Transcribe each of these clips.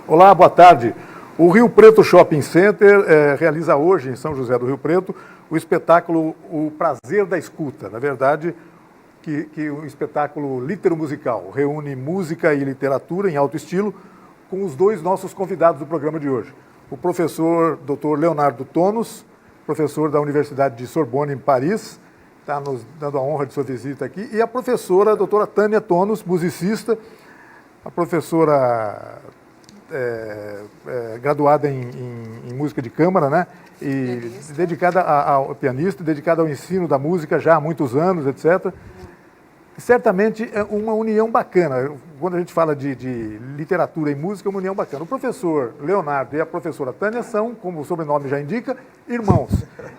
Olá, boa tarde. O Rio Preto Shopping Center realiza hoje, em São José do Rio Preto, o espetáculo O Prazer da Escuta. Na verdade, que um espetáculo litero-musical. Reúne música e literatura em alto estilo com os dois nossos convidados do programa de hoje. O professor Dr. Leonardo Tonos, professor da Universidade de Sorbonne, em Paris, está nos dando a honra de sua visita aqui, e a professora doutora Tânia Tonos, musicista, a professora graduada em música de câmara, né? E pianista. Dedicada ao pianista, dedicada ao ensino da música já há muitos anos, etc. Certamente é uma união bacana. Quando a gente fala de literatura e música, é uma união bacana. O professor Leonardo e a professora Tânia são, como o sobrenome já indica, irmãos.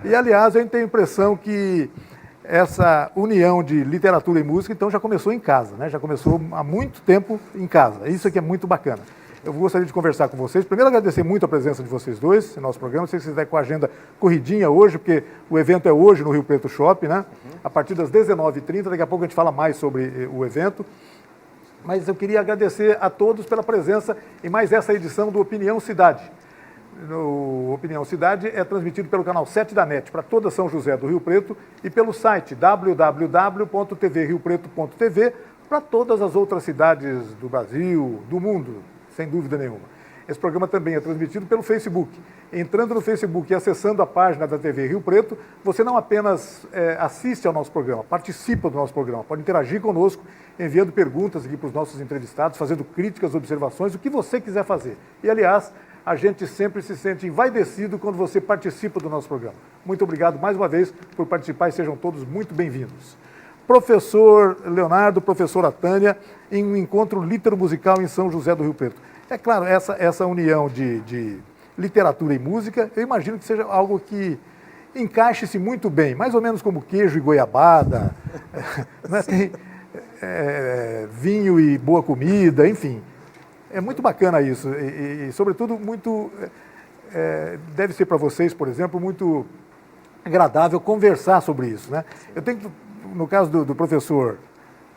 E, aliás, eu tenho a impressão que essa união de literatura e música, então, já começou em casa, né? Já começou há muito tempo em casa. Isso aqui é muito bacana. Eu gostaria de conversar com vocês. Primeiro, agradecer muito a presença de vocês dois no nosso programa. Sei que vocês estão com a agenda corridinha hoje, porque o evento é hoje no Rio Preto Shopping, né? A partir das 19h30. Daqui a pouco a gente fala mais sobre o evento. Mas eu queria agradecer a todos pela presença em mais essa edição do Opinião Cidade. O Opinião Cidade é transmitido pelo canal 7 da NET para toda São José do Rio Preto e pelo site www.tvriopreto.tv para todas as outras cidades do Brasil, do mundo, sem dúvida nenhuma. Esse programa também é transmitido pelo Facebook. Entrando no Facebook e acessando a página da TV Rio Preto, você não apenas assiste ao nosso programa, participa do nosso programa, pode interagir conosco, enviando perguntas aqui para os nossos entrevistados, fazendo críticas, observações, o que você quiser fazer. E, aliás, a gente sempre se sente envaidecido quando você participa do nosso programa. Muito obrigado mais uma vez por participar e sejam todos muito bem-vindos. Professor Leonardo, professora Tânia, em um encontro litero-musical em São José do Rio Preto. É claro, essa união de literatura e música, eu imagino que seja algo que encaixe-se muito bem, mais ou menos como queijo e goiabada, né? Tem, vinho e boa comida, enfim. É muito bacana isso e sobretudo, muito deve ser para vocês, por exemplo, muito agradável conversar sobre isso, né? Eu tenho, no caso do professor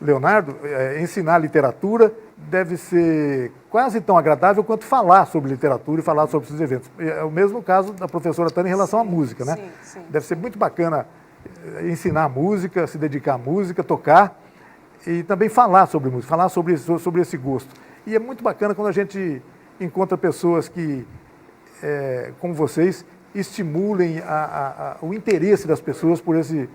Leonardo, ensinar literatura deve ser quase tão agradável quanto falar sobre literatura e falar sobre esses eventos. É o mesmo caso da professora Tânia em relação à música, né? Sim. Deve ser muito bacana ensinar música, se dedicar à música, tocar e também falar sobre música, falar sobre esse gosto. E é muito bacana quando a gente encontra pessoas que, como vocês, estimulem o interesse das pessoas por esse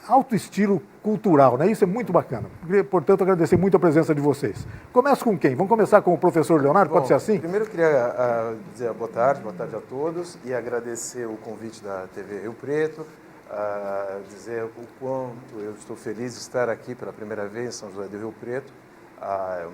alto estilo cultural, né? Isso é muito bacana. Portanto, agradecer muito a presença de vocês. Começo com quem? Vamos começar com o professor Leonardo? Bom, pode ser assim? Primeiro eu queria dizer boa tarde a todos e agradecer o convite da TV Rio Preto, dizer o quanto eu estou feliz de estar aqui pela primeira vez em São José do Rio Preto.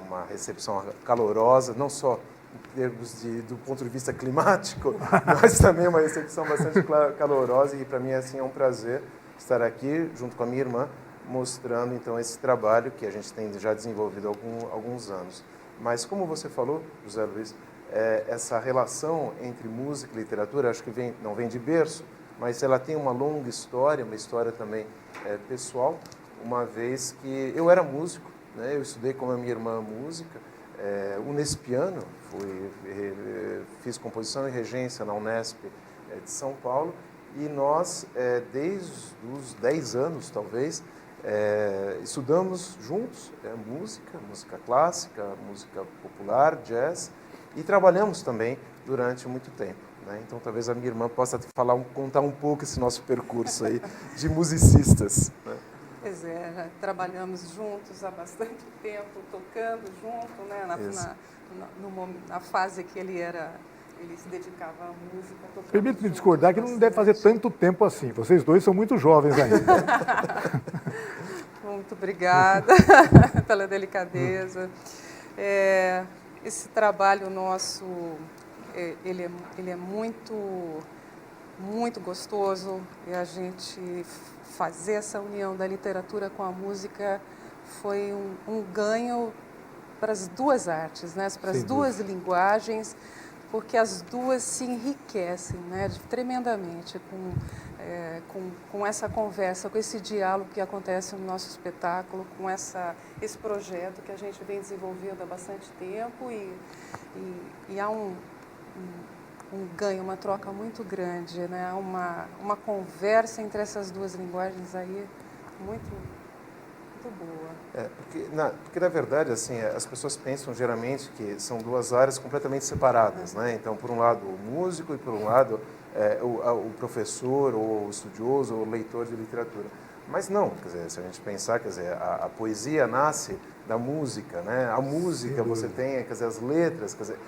Uma recepção calorosa, não só em termos do ponto de vista climático, mas também uma recepção bastante calorosa e para mim assim, é um prazer estar aqui junto com a minha irmã, mostrando então esse trabalho que a gente tem já desenvolvido há alguns anos. Mas como você falou, José Luiz, essa relação entre música e literatura, acho que não vem de berço, mas ela tem uma longa história, uma história também pessoal, uma vez que eu era músico, né, eu estudei com a minha irmã música, unespiano, fiz composição e regência na Unesp de São Paulo, e nós, desde os 10 anos, talvez, estudamos juntos música clássica, música popular, jazz, e trabalhamos também durante muito tempo, né? Então, talvez a minha irmã possa contar um pouco esse nosso percurso aí de musicistas, né? Pois é, trabalhamos juntos há bastante tempo, tocando junto, né? Na fase que ele se dedicava à música. Permite-me discordar que não deve fazer tanto tempo assim. Vocês dois são muito jovens ainda. Muito obrigada pela delicadeza. Esse trabalho nosso, ele é muito gostoso e a gente fazer essa união da literatura com a música foi um ganho para as duas artes, né? Para as duas linguagens, porque as duas se enriquecem, né, tremendamente com essa conversa, com esse diálogo que acontece no nosso espetáculo, com esse projeto que a gente vem desenvolvendo há bastante tempo e há um ganho, uma troca muito grande, né? Uma conversa entre essas duas linguagens aí muito boa. Porque na verdade, assim, as pessoas pensam geralmente que são duas áreas completamente separadas, né? Então, por um lado, o músico e por um lado, o professor, ou o estudioso, ou o leitor de literatura. Mas não, quer dizer, se a gente pensar, quer dizer, a poesia nasce da música, né? A música, você tem, quer dizer, as letras, quer dizer,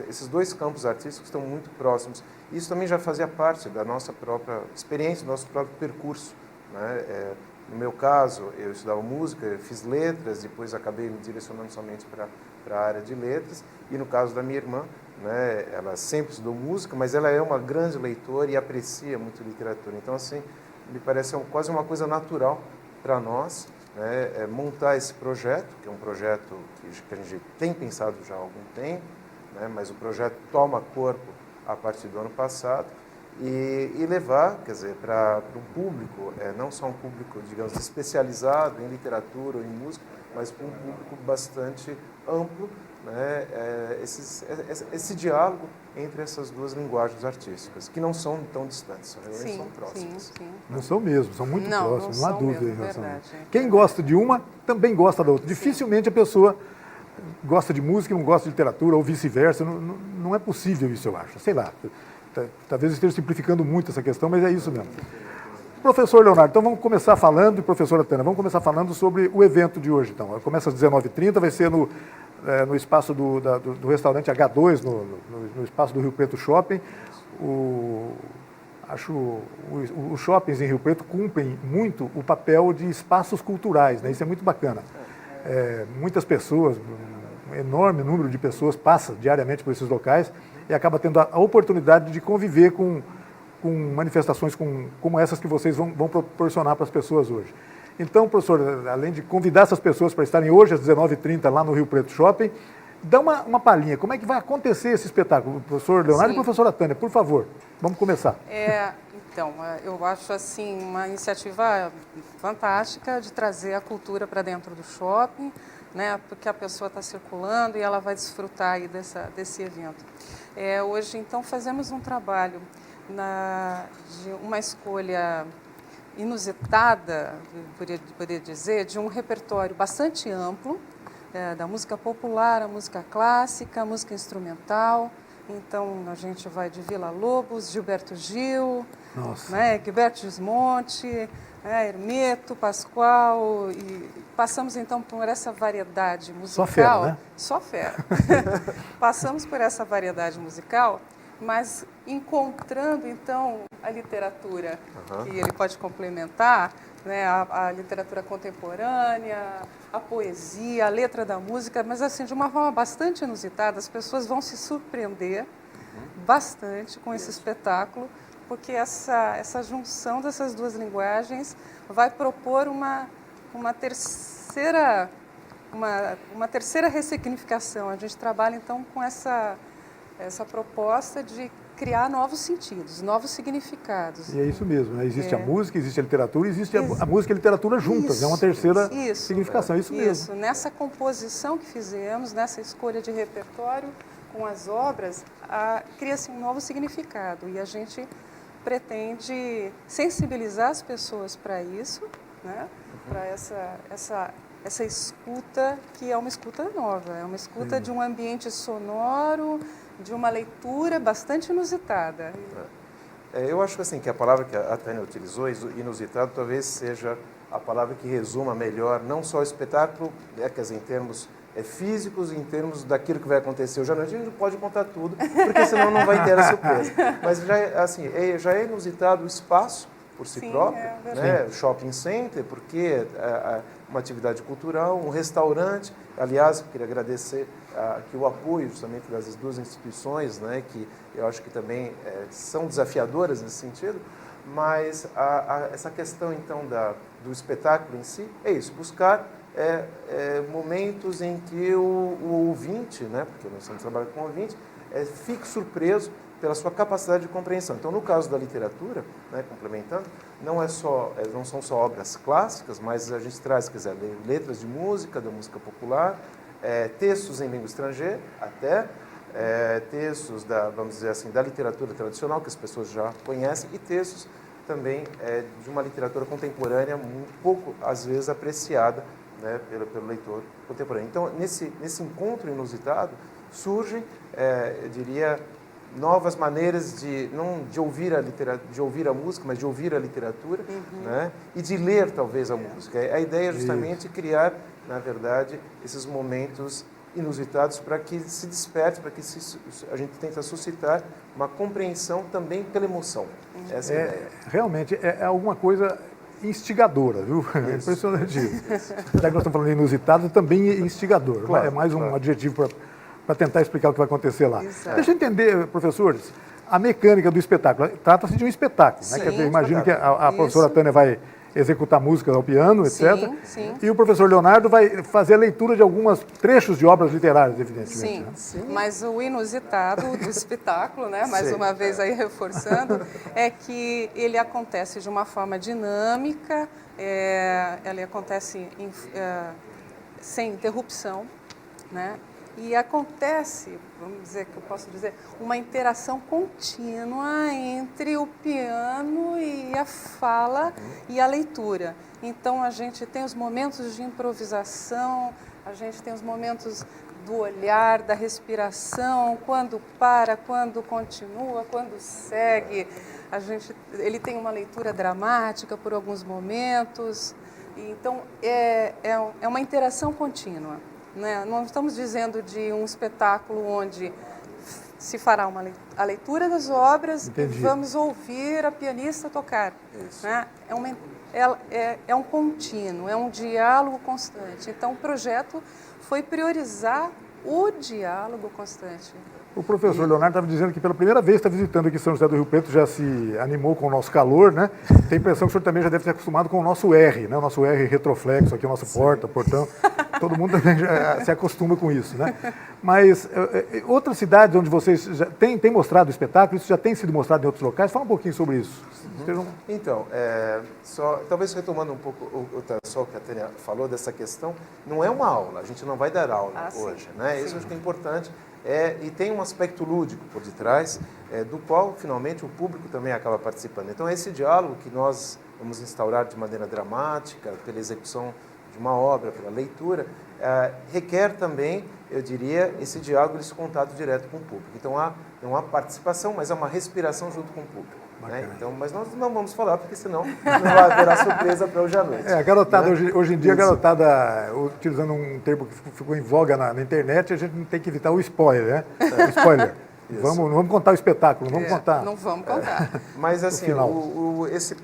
esses dois campos artísticos estão muito próximos. Isso também já fazia parte da nossa própria experiência, do nosso próprio percurso, né? No meu caso, eu estudava música, eu fiz letras, depois acabei me direcionando somente para a área de letras. E no caso da minha irmã, né, ela sempre estudou música, mas ela é uma grande leitora e aprecia muito literatura. Então, assim, me parece quase uma coisa natural para nós, né, montar esse projeto, que é um projeto que a gente tem pensado já há algum tempo, né, mas o projeto toma corpo a partir do ano passado. E levar, quer dizer, para um público, não só um público, digamos, especializado em literatura ou em música, mas para um público bastante amplo, né, esse diálogo entre essas duas linguagens artísticas, que não são tão distantes, realmente são próximas. Sim. Não são mesmo, são muito próximos, não há dúvida em relação a isso. Quem verdade. gosta de uma, também gosta da outra. Dificilmente a pessoa gosta de música e não gosta de literatura, ou vice-versa. Não é possível isso, eu acho. Sei lá. Talvez eu esteja simplificando muito essa questão, mas é isso mesmo. Professor Leonardo, então vamos começar falando, e professora Tânia, vamos começar falando sobre o evento de hoje. Então, começa às 19h30, vai ser no espaço do restaurante H2, no espaço do Rio Preto Shopping. Os shoppings em Rio Preto cumprem muito o papel de espaços culturais, né? Isso é muito bacana. Muitas pessoas, um enorme número de pessoas passa diariamente por esses locais e acaba tendo a oportunidade de conviver com manifestações como essas que vocês vão proporcionar para as pessoas hoje. Então, professor, além de convidar essas pessoas para estarem hoje às 19h30 lá no Rio Preto Shopping, dá uma palhinha, como é que vai acontecer esse espetáculo? Professor Leonardo e professora Tânia, por favor, vamos começar. Então, eu acho assim uma iniciativa fantástica de trazer a cultura para dentro do shopping, né, porque a pessoa está circulando e ela vai desfrutar aí desse evento. Hoje, então, fazemos um trabalho de uma escolha inusitada, poderia dizer, de um repertório bastante amplo, da música popular, a música clássica, a música instrumental. Então, a gente vai de Villa-Lobos, Gilberto Gil, né, Gilberto Gismonti, Hermeto, Pascoal, e passamos então por essa variedade musical. Só fera, né? Só fera. Passamos por essa variedade musical, mas encontrando então a literatura, que ele pode complementar, né, a literatura contemporânea, a poesia, a letra da música, mas assim, de uma forma bastante inusitada. As pessoas vão se surpreender bastante com esse espetáculo, porque essa junção dessas duas linguagens vai propor uma terceira ressignificação. A gente trabalha então com essa proposta de criar novos sentidos, novos significados. E é isso mesmo, né? Existe a música, existe a literatura, existe a música e a literatura juntas, é uma terceira significação, isso mesmo. Isso, nessa composição que fizemos, nessa escolha de repertório com as obras, cria-se um novo significado e a gente pretende sensibilizar as pessoas para isso, né? Para essa escuta, que é uma escuta nova, é uma escuta de um ambiente sonoro, de uma leitura bastante inusitada. Eu acho assim, que a palavra que a Tânia utilizou, inusitado, talvez seja a palavra que resuma melhor, não só o espetáculo, quer dizer, em termos físicos, em termos daquilo que vai acontecer hoje à noite. A gente não pode contar tudo, porque senão não vai ter a surpresa. Mas já é inusitado o espaço por si próprio, né? Shopping center, porque uma atividade cultural, um restaurante. Aliás, queria agradecer aqui o apoio justamente das duas instituições, né, que eu acho que também são desafiadoras nesse sentido, mas essa questão então do espetáculo em si é isso, buscar momentos em que o ouvinte, né, porque nós estamos trabalhando com o ouvinte, fique surpreso pela sua capacidade de compreensão. Então, no caso da literatura, né, complementando, não são só obras clássicas, mas a gente traz, quer dizer, letras de música, da música popular, textos em língua estrangeira, até textos vamos dizer assim, da literatura tradicional, que as pessoas já conhecem, e textos também de uma literatura contemporânea, um pouco, às vezes, apreciada, né, pelo leitor contemporâneo. Então, nesse encontro inusitado, surgem, eu diria, novas maneiras não de ouvir a música, mas de ouvir a literatura, né? E de ler talvez a música. A ideia é justamente criar, na verdade, esses momentos inusitados para que se desperte, para que a gente tenta suscitar uma compreensão também pela emoção. Essa é a ideia. Realmente é alguma coisa instigadora, viu? É impressionante isso. Já que nós estamos falando de inusitado, também é instigador. Claro, é mais um adjetivo para tentar explicar o que vai acontecer lá. Exato. Deixa eu entender, professores, a mecânica do espetáculo. Trata-se de um espetáculo, né? Quer dizer, imagino que a professora Tânia vai executar músicas ao piano, etc. Sim. E o professor Leonardo vai fazer a leitura de alguns trechos de obras literárias, evidentemente. Sim. Mas o inusitado do espetáculo, né, mais uma vez aí reforçando, é que ele acontece de uma forma dinâmica, ele acontece sem interrupção, né? E acontece, vamos dizer que eu posso dizer, uma interação contínua entre o piano e a fala e a leitura. Então a gente tem os momentos de improvisação, a gente tem os momentos do olhar, da respiração, quando para, quando continua, quando segue. Ele tem uma leitura dramática por alguns momentos. Então é uma interação contínua. Né? Não estamos dizendo de um espetáculo onde se fará a leitura das obras. Entendi. E vamos ouvir a pianista tocar. Né? É um contínuo, é um diálogo constante. Então, o projeto foi priorizar o diálogo constante. O professor Leonardo estava dizendo que pela primeira vez está visitando aqui São José do Rio Preto, já se animou com o nosso calor, né? Tem a impressão que o senhor também já deve ter acostumado com o nosso R, né? O nosso R retroflexo aqui, o nosso portão. Todo mundo também já se acostuma com isso, né? Mas outras cidades onde vocês já têm mostrado o espetáculo, isso já tem sido mostrado em outros locais? Fala um pouquinho sobre isso. Então, talvez retomando um pouco só o que a Tânia falou dessa questão, não é uma aula, a gente não vai dar aula hoje, né? Isso eu acho que é importante. E tem um aspecto lúdico por detrás, do qual, finalmente, o público também acaba participando. Então, esse diálogo que nós vamos instaurar de maneira dramática, pela execução de uma obra, pela leitura, requer também, eu diria, esse diálogo, esse contato direto com o público. Então, não há participação, mas há uma respiração junto com o público. Né? Então, mas nós não vamos falar, porque senão não haverá surpresa para hoje à noite. A garotada, né? hoje em dia, a garotada, utilizando um termo que ficou em voga na internet, a gente não tem que evitar o spoiler, né? O spoiler. Não vamos contar o espetáculo, não vamos contar. Não vamos contar. Mas, assim,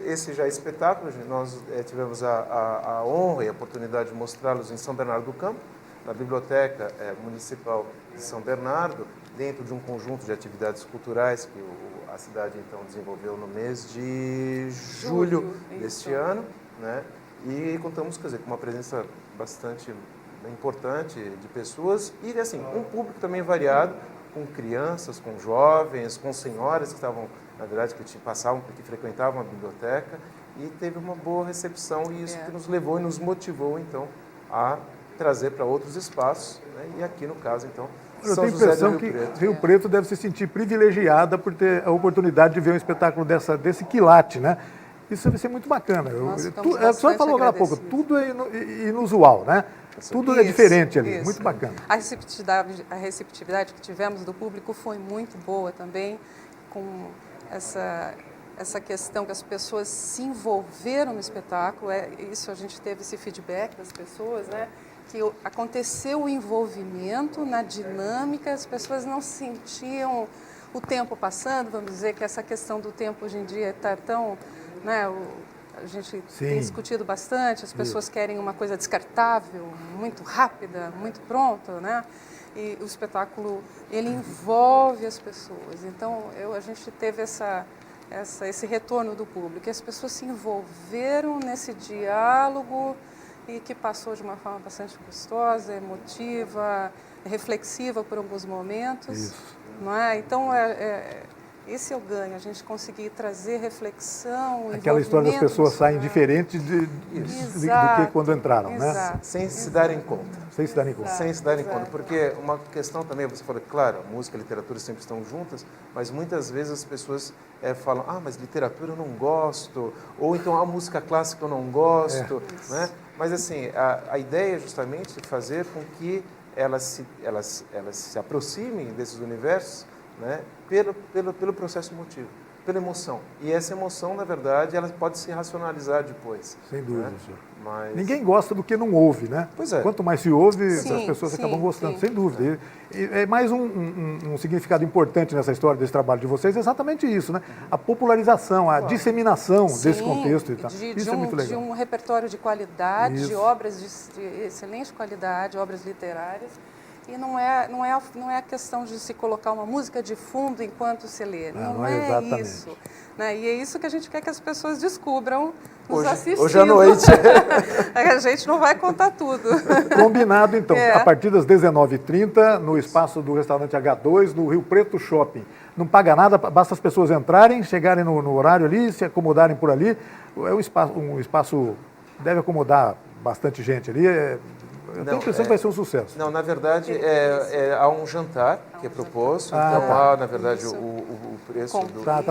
esse já espetáculo, nós tivemos a honra e a oportunidade de mostrá-los em São Bernardo do Campo, na Biblioteca Municipal de São Bernardo, dentro de um conjunto de atividades culturais que a cidade, então, desenvolveu no mês de julho deste ano, né? E contamos, quer dizer, com uma presença bastante importante de pessoas e, assim, um público também variado, com crianças, com jovens, com senhoras que estavam, na verdade, que frequentavam a biblioteca, e teve uma boa recepção, e isso que nos levou e nos motivou, então, a trazer para outros espaços, né? E aqui, no caso, então, eu tenho a impressão que Rio Preto deve se sentir privilegiada por ter a oportunidade de ver um espetáculo desse quilate, né? Isso deve ser muito bacana. A senhora falou agora há pouco, tudo é inusual, né? Tudo é diferente ali, muito bacana. A receptividade que tivemos do público foi muito boa também, com essa questão que as pessoas se envolveram no espetáculo. Isso, a gente teve esse feedback das pessoas, né? Que aconteceu o envolvimento na dinâmica, as pessoas não sentiam o tempo passando, vamos dizer que essa questão do tempo hoje em dia está tão, né, a gente tem discutido bastante, as pessoas querem uma coisa descartável, muito rápida, muito pronta, né? E o espetáculo, ele envolve as pessoas, então a gente teve esse retorno do público, e as pessoas se envolveram nesse diálogo e que passou de uma forma bastante gostosa, emotiva, reflexiva por alguns momentos. Isso. Não é? Então, esse é o ganho, a gente conseguir trazer reflexão, Aquela história das pessoas saem diferentes do que quando entraram, né? Sem se darem conta. Sem se darem conta. Sem se darem conta, porque uma questão também, você falou, claro, música e literatura sempre estão juntas, mas muitas vezes as pessoas falam, mas literatura eu não gosto, ou então a música clássica eu não gosto, né? Mas assim, a ideia é justamente fazer com que elas se aproximem desses universos, né, pelo processo emotivo, pela emoção. E essa emoção, na verdade, ela pode se racionalizar depois. Sem dúvida, né? senhor. Mas... Ninguém gosta do que não ouve, né? Pois é. Quanto mais se ouve, Sim, as pessoas acabam gostando, sim. sem dúvida. E é mais um significado importante nessa história, desse trabalho de vocês, é exatamente isso, né? A popularização, a disseminação desse contexto. E tal. Isso é muito legal. De um repertório de qualidade, Isso. de obras de excelente qualidade, obras literárias. E não é a questão de se colocar uma música de fundo enquanto se lê. Não é exatamente isso. Né? E é isso que a gente quer que as pessoas descubram nos assistindo. Hoje à noite. A gente não vai contar tudo. Combinado, então. A partir das 19h30, no espaço do restaurante H2, no Rio Preto Shopping. Não paga nada, basta as pessoas entrarem, chegarem no horário ali, se acomodarem por ali. É um espaço deve acomodar bastante gente ali. Eu tenho a impressão que vai ser um sucesso. Não, na verdade, há um jantar que é proposto, então há, na verdade, o preço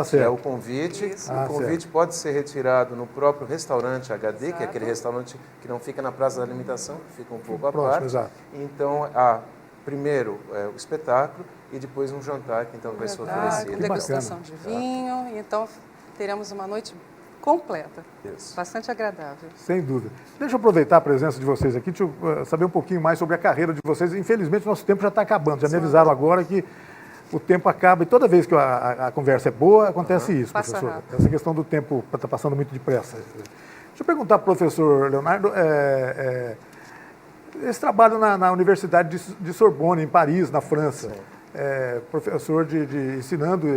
certo. O convite. O convite pode ser retirado no próprio restaurante HD, que é aquele restaurante que não fica na Praça da Alimentação, que fica um pouco à parte. Exato. Então, há primeiro o espetáculo e depois um jantar que então vai ser oferecido. Com degustação de vinho, então teremos uma noite completa, bastante agradável. Sem dúvida. Deixa eu aproveitar a presença de vocês aqui, deixa eu saber um pouquinho mais sobre a carreira de vocês. Infelizmente, nosso tempo já está acabando. Já me avisaram agora que o tempo acaba e toda vez que a conversa é boa, acontece isso, professor. Rápido. Essa questão do tempo está passando muito depressa. Deixa eu perguntar para o professor Leonardo, esse trabalho na Universidade de Sorbonne, em Paris, na França, professor ensinando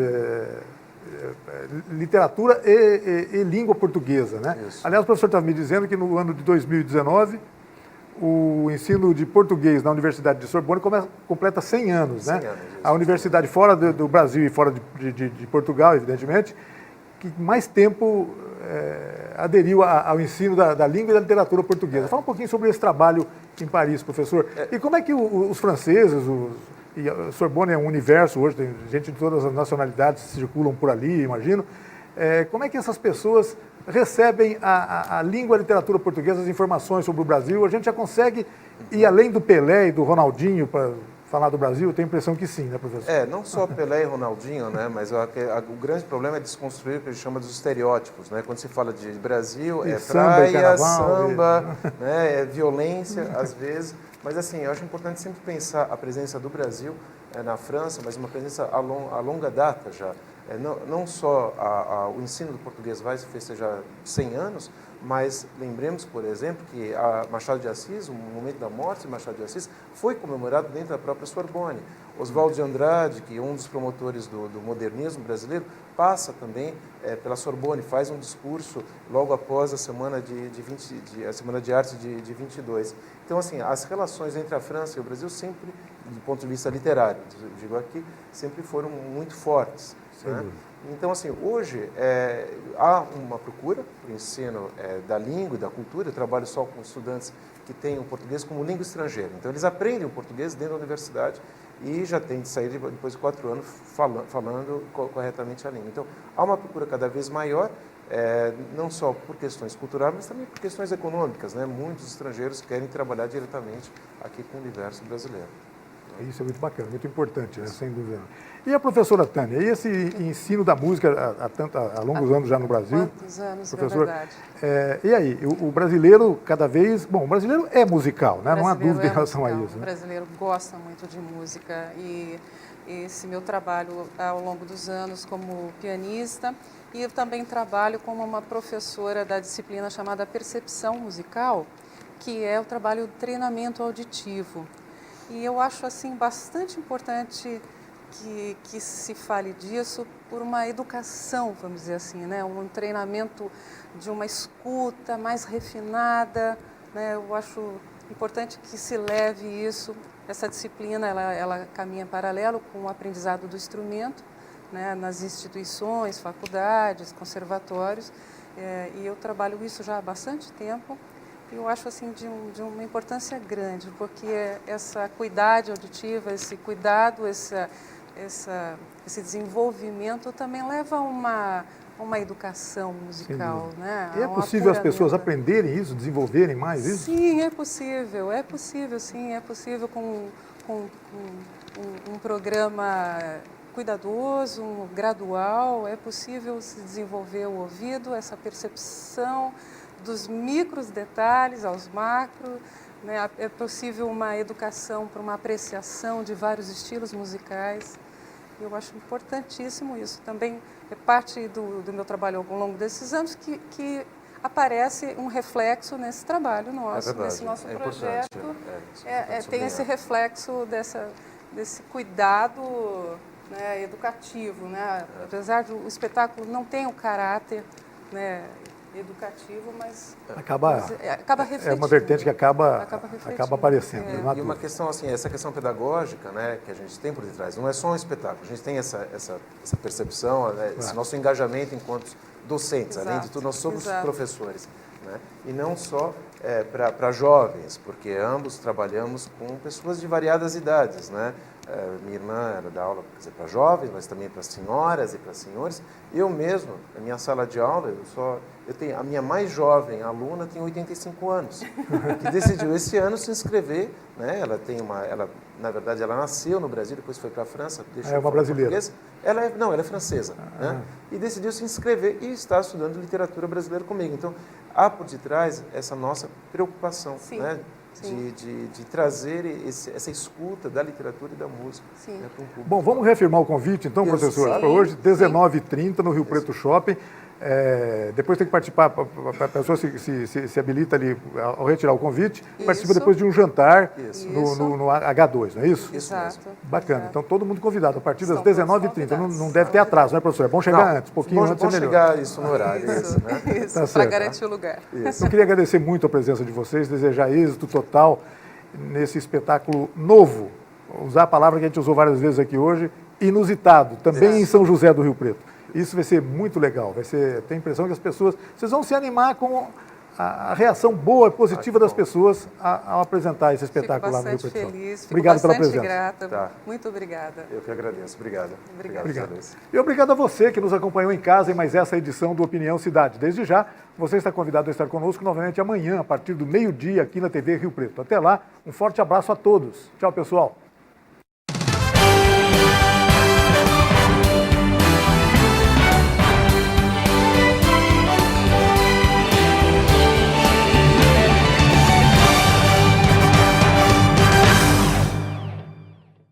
literatura e língua portuguesa, né? Isso. Aliás, o professor estava me dizendo que no ano de 2019 o ensino de português na Universidade de Sorbonne completa 100 anos, né? 100 anos, a universidade fora do Brasil e fora de Portugal, evidentemente, que mais tempo aderiu ao ensino da língua e da literatura portuguesa. Fala um pouquinho sobre esse trabalho em Paris, professor. E como é que os franceses, e a Sorbonne é um universo hoje, tem gente de todas as nacionalidades que circulam por ali, imagino. Como é que essas pessoas recebem a língua e a literatura portuguesa, as informações sobre o Brasil? A gente já consegue ir além do Pelé e do Ronaldinho para falar do Brasil? Eu tenho a impressão que sim, né, professor? Não só Pelé e Ronaldinho, né, mas o grande problema é desconstruir o que a gente chama dos estereótipos, né? Quando se fala de Brasil, praia, samba, né, violência, às vezes. Mas assim, eu acho importante sempre pensar a presença do Brasil na França, mas uma presença a longa data já. Não só o ensino do português vai se festejar 100 anos, mas lembremos, por exemplo, que Machado de Assis, o momento da morte de Machado de Assis, foi comemorado dentro da própria Sorbonne. Oswaldo de Andrade, que é um dos promotores do modernismo brasileiro, passa também pela Sorbonne, faz um discurso logo após a Semana a Semana de Arte de 22. Então, assim, as relações entre a França e o Brasil sempre, do ponto de vista literário, digo aqui, sempre foram muito fortes. Né? Então, assim, hoje há uma procura para o ensino da língua e da cultura. Eu trabalho só com estudantes que têm o português como língua estrangeira. Então, eles aprendem o português dentro da universidade e já têm de sair depois de 4 anos falando corretamente a língua. Então, há uma procura cada vez maior, não só por questões culturais, mas também por questões econômicas, né? Muitos estrangeiros querem trabalhar diretamente aqui com o universo brasileiro. Isso é muito bacana, muito importante, né? Sem dúvida. E a professora Tânia, e esse ensino da música há longos anos já no Brasil? Quantos anos, professor, é verdade. E aí, o brasileiro cada vez... Bom, o brasileiro é musical, né? Não há dúvida em relação a isso. O brasileiro gosta muito de música e esse meu trabalho ao longo dos anos como pianista, e eu também trabalho como uma professora da disciplina chamada Percepção Musical, que é o trabalho do treinamento auditivo. E eu acho assim bastante importante que se fale disso por uma educação, vamos dizer assim, né? Um treinamento de uma escuta mais refinada, né? Eu acho importante que se leve isso, essa disciplina, ela caminha paralelo com o aprendizado do instrumento, né, nas instituições, faculdades, conservatórios, e eu trabalho isso já há bastante tempo. E eu acho assim de uma importância grande, porque essa acuidade auditiva, esse cuidado, esse desenvolvimento também leva a uma educação musical, né? E é possível as pessoas aprenderem isso, desenvolverem mais isso? Sim, é possível, sim, é possível com um programa cuidadoso, gradual, é possível se desenvolver o ouvido, essa percepção dos micros detalhes aos macros, né? É possível uma educação para uma apreciação de vários estilos musicais. Eu acho importantíssimo isso. Também é parte do meu trabalho ao longo desses anos que aparece um reflexo nesse trabalho nosso, nesse nosso projeto. Tem esse reflexo desse cuidado, né, educativo, né? Apesar do espetáculo não ter um caráter, né, educativo, mas acaba refletindo. É uma vertente que acaba aparecendo. E uma questão assim, essa questão pedagógica, né, que a gente tem por detrás, não é só um espetáculo, a gente tem essa percepção, né, esse nosso engajamento enquanto docentes, além de tudo, nós somos professores, né, e não só para jovens, porque ambos trabalhamos com pessoas de variadas idades, né. Minha irmã era da aula para jovens, mas também para senhoras e para senhores. Eu mesmo, na minha sala de aula, a minha mais jovem aluna tem 85 anos, que decidiu esse ano se inscrever, né? Na verdade, ela nasceu no Brasil, depois foi para a França. É uma brasileira. Ela é francesa, né? E decidiu se inscrever e está estudando literatura brasileira comigo. Então, há por detrás essa nossa preocupação, né? De trazer essa escuta da literatura e da música, né, para um público. Bom, vamos reafirmar o convite, então, professor, para hoje, 19h30, no Rio Preto Shopping. Depois tem que participar, a pessoa se habilita ali ao retirar o convite, participa depois de um jantar no H2, não é isso? Exato. Bacana. Então, todo mundo convidado, a partir das 19h30. Não deve ter atraso, né, professor? É bom chegar antes, um pouquinho antes é melhor. Chegar isso no horário. Isso, para garantir o lugar. Eu queria agradecer muito a presença de vocês, desejar êxito total nesse espetáculo novo, usar a palavra que a gente usou várias vezes aqui hoje, inusitado, também em São José do Rio Preto. Isso vai ser muito legal, tem a impressão que vocês vão se animar com a reação boa e positiva das pessoas ao apresentar esse espetáculo lá no Rio Preto. Fico bastante feliz, obrigado pela presença. Grata, muito obrigada. Eu que agradeço, obrigado. Obrigado. E obrigado a você que nos acompanhou em casa em mais essa edição do Opinião Cidade. Desde já, você está convidado a estar conosco novamente amanhã, a partir do meio-dia, aqui na TV Rio Preto. Até lá, um forte abraço a todos. Tchau, pessoal.